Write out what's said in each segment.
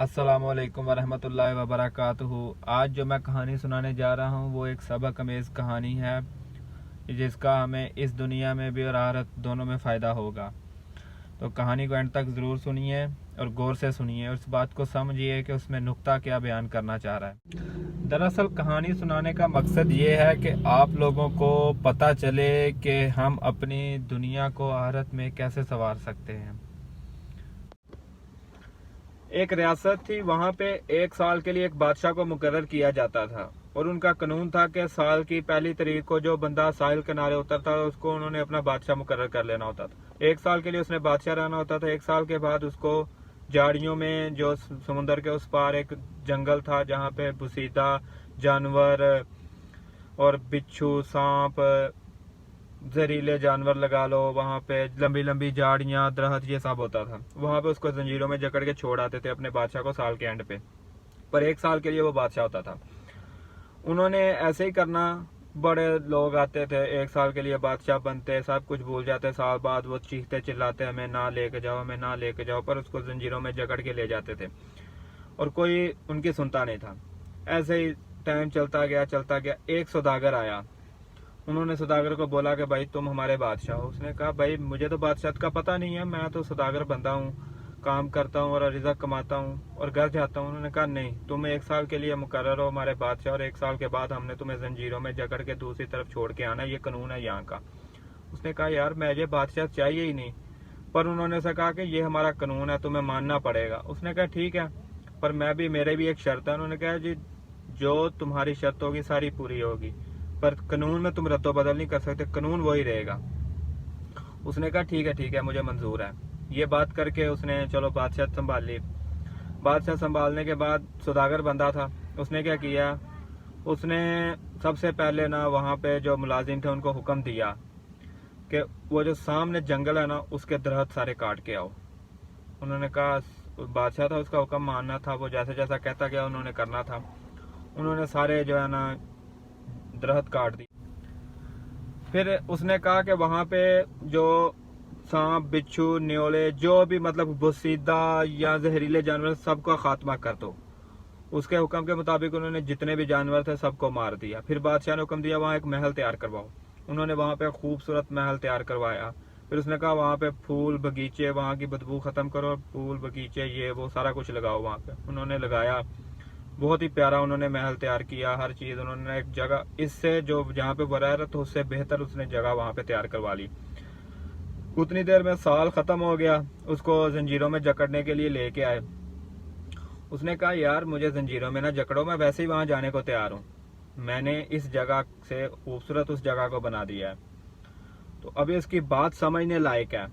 अस्सलाम वालेकुम वरहमतुल्लाहि वबरकातुहू। आज जो मैं कहानी सुनाने जा रहा हूँ वो एक सबक अमेज़ कहानी है जिसका हमें इस दुनिया में भी और आखिरत दोनों में फ़ायदा होगा। तो कहानी को एंड तक ज़रूर सुनिए और गौर से सुनिए और इस बात को समझिए कि उसमें नुक्ता क्या बयान करना चाह रहा है। दरअसल कहानी सुनाने का मकसद ये है कि आप लोगों को पता चले कि हम अपनी दुनिया को आखिरत में कैसे संवार सकते हैं। एक रियासत थी, वहाँ पे एक साल के लिए एक बादशाह को मुकर्रर किया जाता था और उनका कानून था कि साल की पहली तारीख को जो बंदा साहिल किनारे उतरता था उसको उन्होंने अपना बादशाह मुकर्रर कर लेना होता था। एक साल के लिए उसने बादशाह रहना होता था। एक साल के बाद उसको झाड़ियों में जो समुंदर के उस पार एक जंगल था जहाँ पे बुसीदा जानवर और बिच्छू, सांप, जहरीले जानवर लगा लो, वहाँ पे लंबी लंबी झाड़ियाँ, दरख्त, ये सब होता था। वहाँ पे उसको जंजीरों में जकड़ के छोड़ आते थे अपने बादशाह को साल के एंड पे। पर एक साल के लिए वो बादशाह होता था। उन्होंने ऐसे ही करना। बड़े लोग आते थे, एक साल के लिए बादशाह बनते, सब कुछ भूल जाते। साल बाद वो चीखते चिल्लाते, हमें ना लेके जाओ, हमें ना लेके जाओ, पर उसको जंजीरों में जकड़ के ले जाते थे और कोई उनकी सुनता नहीं था। ऐसे ही टाइम चलता गया। एक सौदागर आया। उन्होंने सौदागर को बोला कि भाई तुम हमारे बादशाह हो। उसने कहा भाई मुझे तो बादशाह का पता नहीं है, मैं तो सौदागर बंदा हूँ, काम करता हूँ और रिज़्क़ कमाता हूँ और घर जाता हूँ। उन्होंने कहा नहीं, तुम एक साल के लिए मुकर्रर हो हमारे बादशाह और एक साल के बाद हमने तुम्हें जंजीरों में जकड़ के दूसरी तरफ छोड़ के आना, ये कानून है यहाँ का। उसने कहा यार मुझे बादशाह चाहिए ही नहीं, पर उन्होंने उसे कहा कि ये हमारा कानून है, तुम्हें मानना पड़ेगा। उसने कहा ठीक है, पर मेरे भी एक शर्त है। उन्होंने कहा जी जो तुम्हारी शर्त होगी सारी पूरी होगी, पर कानून में तुम रद्दो बदल नहीं कर सकते, कानून वही रहेगा। उसने कहा ठीक है, मुझे मंजूर है। ये बात करके उसने चलो बादशाह संभाल ली। बादशाह संभालने के बाद सौदागर बंदा था, उसने क्या किया, उसने सबसे पहले ना वहाँ पे जो मुलाजिम थे उनको हुक्म दिया कि वो जो सामने जंगल है ना उसके दरख्त सारे काट के आओ। उन्होंने कहा, बादशाह था उसका हुक्म मानना था, वो जैसे जैसा कहता गया उन्होंने करना था। उन्होंने सारे जो है ना दरख्त काट दी। फिर उसने कहा कि वहाँ पे जो सांप, बिच्छू, न्योले, जो भी मतलब बुसीदा या जहरीले जानवर, सबका खात्मा कर दो। उसके हुक्म के मुताबिक उन्होंने जितने भी जानवर थे सबको मार दिया। फिर बादशाह ने हुक्म दिया वहाँ एक महल तैयार करवाओ। उन्होंने वहाँ पे खूबसूरत महल तैयार करवाया। फिर उसने कहा वहाँ पे फूल बगीचे, वहाँ की बदबू खत्म करो, फूल बगीचे ये वो सारा कुछ लगाओ वहाँ पे। उन्होंने लगाया, बहुत ही प्यारा उन्होंने महल तैयार किया। हर चीज उन्होंने एक जगह, इससे जो जहाँ पे वरारत हो उससे बेहतर उसने जगह वहाँ पे तैयार करवा ली। उतनी देर में साल खत्म हो गया, उसको जंजीरों में जकड़ने के लिए लेके आए। उसने कहा यार मुझे जंजीरों में ना जकड़ो, मैं वैसे ही वहां जाने को तैयार हूँ, मैंने इस जगह से खूबसूरत उस जगह को बना दिया है। तो अभी उसकी बात समझने लायक है।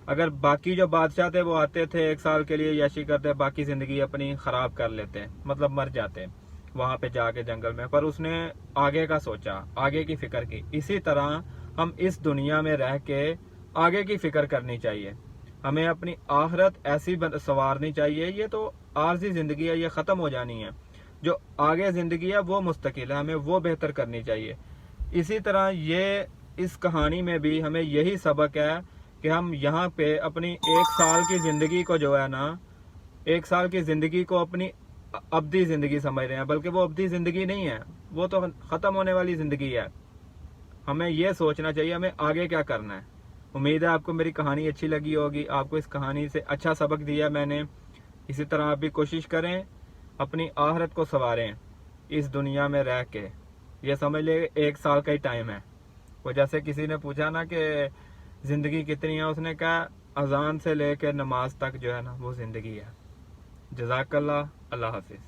अगर बाकी जो बादशाह थे वो आते थे एक साल के लिए यशी करते, बाकी जिंदगी अपनी खराब कर लेते, मतलब मर जाते वहां पे जाके जंगल में, पर उसने आगे का सोचा, आगे की फिक्र की। इसी तरह हम इस दुनिया में रह के आगे की फिक्र करनी चाहिए। हमें अपनी आखिरत ऐसी संवारनी चाहिए। ये तो आर्जी जिंदगी है, ये खत्म हो जानी है। जो आगे जिंदगी है वो मुस्तकिल है, हमें वो बेहतर करनी चाहिए। इसी तरह ये इस कहानी में भी हमें यही सबक है कि हम यहाँ पे अपनी एक साल की जिंदगी को जो है ना, एक साल की जिंदगी को अपनी अब्दी जिंदगी समझ रहे हैं, बल्कि वो अब्दी जिंदगी नहीं है, वो तो खत्म होने वाली जिंदगी है। हमें ये सोचना चाहिए हमें आगे क्या करना है। उम्मीद है आपको मेरी कहानी अच्छी लगी होगी, आपको इस कहानी से अच्छा सबक दिया मैंने। इसी तरह आप भी कोशिश करें, अपनी आखिरत को संवारें इस दुनिया में रह के। ये समझ ले एक साल का ही टाइम है। वो जैसे किसी ने पूछा ना कि जिंदगी कितनी है, उसने कहा अजान से लेकर नमाज तक जो है ना वो जिंदगी है। जज़ाकल्लाह, अल्लाह हाफिज।